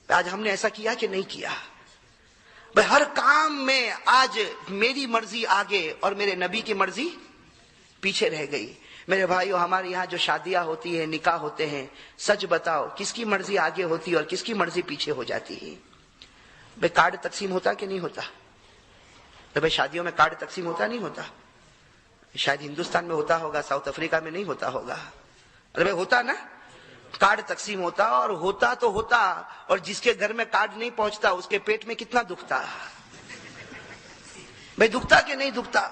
آج ہم نے ایسا کیا کہ نہیں کیا؟ بھائی ہر کام میں آج میری مرضی آگے اور میرے نبی کی مرضی پیچھے رہ گئی۔ میرے بھائیو، ہمارے یہاں جو شادیاں ہوتی ہیں، نکاح ہوتے ہیں، سچ بتاؤ کس کی مرضی آگے ہوتی ہے اور کس کی مرضی پیچھے ہو جاتی ہے؟ بھائی کارڈ تقسیم ہوتا کہ نہیں ہوتا؟ بھائی شادیوں میں کارڈ تقسیم ہوتا نہیں ہوتا؟ شاید ہندوستان میں ہوتا ہوگا، ساؤتھ افریقہ میں نہیں ہوتا ہوگا۔ ارے بھائی ہوتا نا، کارڈ تقسیم ہوتا، اور ہوتا تو ہوتا، اور جس کے گھر میں کارڈ نہیں پہنچتا اس کے پیٹ میں کتنا دکھتا؟ بھائی دکھتا کہ نہیں دکھتا؟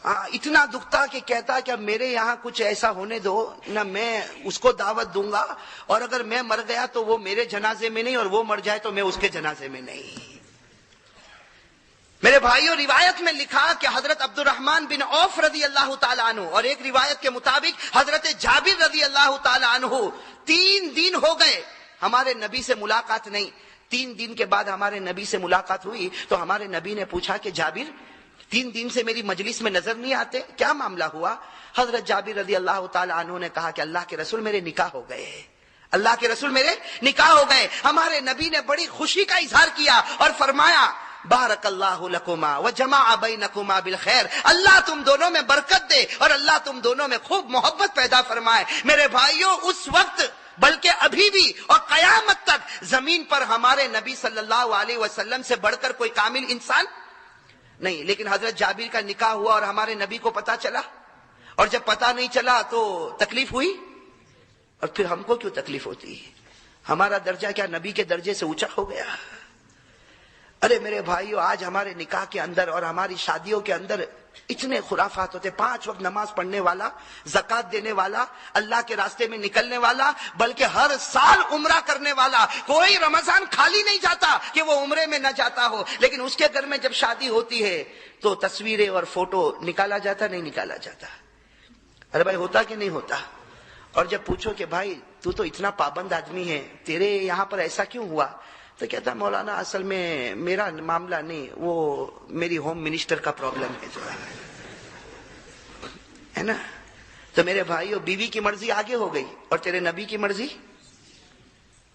اتنا دکھتا کہ کہتا کہ اب میرے یہاں کچھ ایسا ہونے دو نہ، میں اس کو دعوت دوں گا، اور اگر میں مر گیا تو وہ میرے جنازے میں نہیں، اور وہ مر جائے تو میں اس کے جنازے میں نہیں۔ میرے بھائیوں، روایت میں لکھا کہ حضرت عبد الرحمن بن عوف رضی اللہ تعالیٰ عنہ، اور ایک روایت کے مطابق حضرت جابر رضی اللہ تعالیٰ عنہ، 3 دن ہو گئے ہمارے نبی سے ملاقات نہیں۔ 3 دن کے بعد ہمارے نبی سے ملاقات ہوئی تو ہمارے نبی نے پوچھا کہ جابر 3 دن سے میری مجلس میں نظر نہیں آتے، کیا معاملہ ہوا؟ حضرت جابر رضی اللہ تعالیٰ عنہ نے کہا کہ اللہ کے رسول میرے نکاح ہو گئے، اللہ کے رسول میرے نکاح ہو گئے۔ ہمارے نبی نے بڑی خوشی کا اظہار کیا اور فرمایا بارک اللہ لکما وجمع بینکما بالخیر، اللہ تم دونوں میں برکت دے اور اللہ تم دونوں میں خوب محبت پیدا فرمائے۔ میرے بھائیوں، اس وقت بلکہ ابھی بھی اور قیامت تک زمین پر ہمارے نبی صلی اللہ علیہ وسلم سے بڑھ کر کوئی کامل انسان نہیں، لیکن حضرت جابر کا نکاح ہوا اور ہمارے نبی کو پتا چلا، اور جب پتا نہیں چلا تو تکلیف ہوئی، اور پھر ہم کو کیوں تکلیف ہوتی ہے؟ ہمارا درجہ کیا نبی کے درجے سے اونچا ہو گیا؟ ارے میرے بھائیو، آج ہمارے نکاح کے اندر اور ہماری شادیوں کے اندر اتنے خرافات ہوتے، 5 وقت نماز پڑھنے والا، زکوٰۃ دینے والا، اللہ کے راستے میں نکلنے والا، بلکہ ہر سال عمرہ کرنے والا، کوئی رمضان خالی نہیں جاتا کہ وہ عمرے میں نہ جاتا ہو، لیکن اس کے گھر میں جب شادی ہوتی ہے تو تصویریں اور فوٹو نکالا جاتا نہیں نکالا جاتا؟ ارے بھائی ہوتا کہ نہیں ہوتا؟ اور جب پوچھو کہ بھائی تو اتنا پابند آدمی ہے، تیرے یہاں پر ایسا کیوں ہوا؟ تو کہتا مولانا اصل میں میرا معاملہ نہیں، وہ میری ہوم منسٹر کا پرابلم ہے جو ہے نا۔ تو میرے بھائیو، بیوی کی مرضی آگے ہو گئی اور تیرے نبی کی مرضی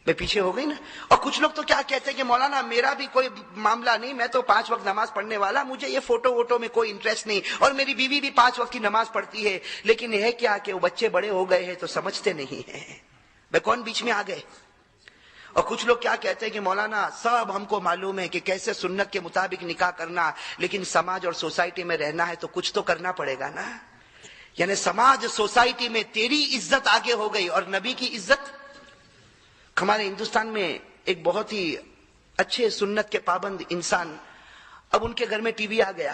میں پیچھے ہو گئی نا۔ اور کچھ لوگ تو کیا کہتے ہیں کہ مولانا میرا بھی کوئی معاملہ نہیں، میں تو 5 وقت نماز پڑھنے والا، مجھے یہ فوٹو ووٹو میں کوئی انٹرسٹ نہیں، اور میری بیوی بھی 5 وقت کی نماز پڑھتی ہے، لیکن یہ ہے کیا کہ وہ بچے بڑے ہو گئے ہیں تو سمجھتے نہیں ہیں۔ میں کون بیچ میں آ گئے؟ اور کچھ لوگ کیا کہتے ہیں کہ مولانا سب ہم کو معلوم ہے کہ کیسے سنت کے مطابق نکاح کرنا، لیکن سماج اور سوسائٹی میں رہنا ہے تو کچھ تو کرنا پڑے گا نا۔ یعنی سماج سوسائٹی میں تیری عزت آگے ہو گئی اور نبی کی عزت۔ ہمارے ہندوستان میں ایک بہت ہی اچھے سنت کے پابند انسان، اب ان کے گھر میں ٹی وی آ گیا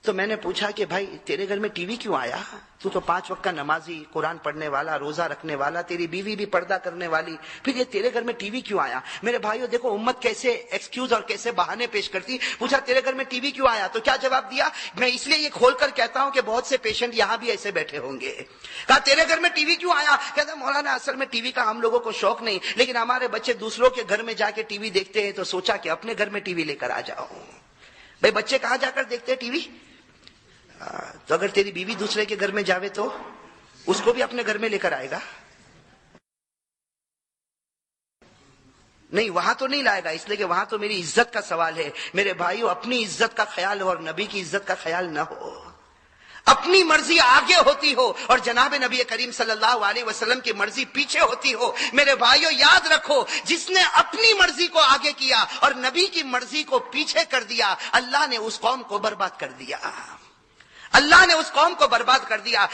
تو میں نے پوچھا کہ بھائی تیرے گھر میں ٹی وی کیوں آیا؟ تو 5 وقت کا نمازی، قرآن پڑھنے والا، روزہ رکھنے والا، تیری بیوی بھی پردہ کرنے والی، پھر یہ تیرے گھر میں ٹی وی کیوں آیا؟ میرے بھائیو دیکھو امت کیسے ایکسکیوز اور کیسے بہانے پیش کرتی۔ پوچھا تیرے گھر میں ٹی وی کیوں آیا؟ تو کیا جواب دیا؟ میں اس لیے یہ کھول کر کہتا ہوں کہ بہت سے پیشنٹ یہاں بھی ایسے بیٹھے ہوں گے۔ کہا تیرے گھر میں ٹی وی کیوں آیا؟ کہتا مولانا اصل میں ٹی وی کا ہم لوگوں کو شوق نہیں، لیکن ہمارے بچے دوسروں کے گھر میں جا کے ٹی وی دیکھتے ہیں تو سوچا کہ اپنے گھر میں ٹی وی لے کر آ جاؤ۔ بھائی بچے کہاں جا کر دیکھتے ہیں ٹی وی؟ تو اگر تیری بیوی دوسرے کے گھر میں جاوے تو اس کو بھی اپنے گھر میں لے کر آئے گا؟ نہیں، وہاں تو نہیں لائے گا، اس لیے کہ وہاں تو میری عزت کا سوال ہے۔ میرے بھائیو، اپنی عزت کا خیال ہو اور نبی کی عزت کا خیال نہ ہو۔ اپنی مرضی آگے ہوتی ہو اور جناب نبی کریم صلی اللہ علیہ وسلم کی مرضی پیچھے ہوتی ہو۔ میرے بھائیو یاد رکھو، جس نے اپنی مرضی کو آگے کیا اور نبی کی مرضی کو پیچھے کر دیا، اللہ نے اس قوم کو برباد کر دیا، اللہ نے اس قوم کو برباد کر دیا۔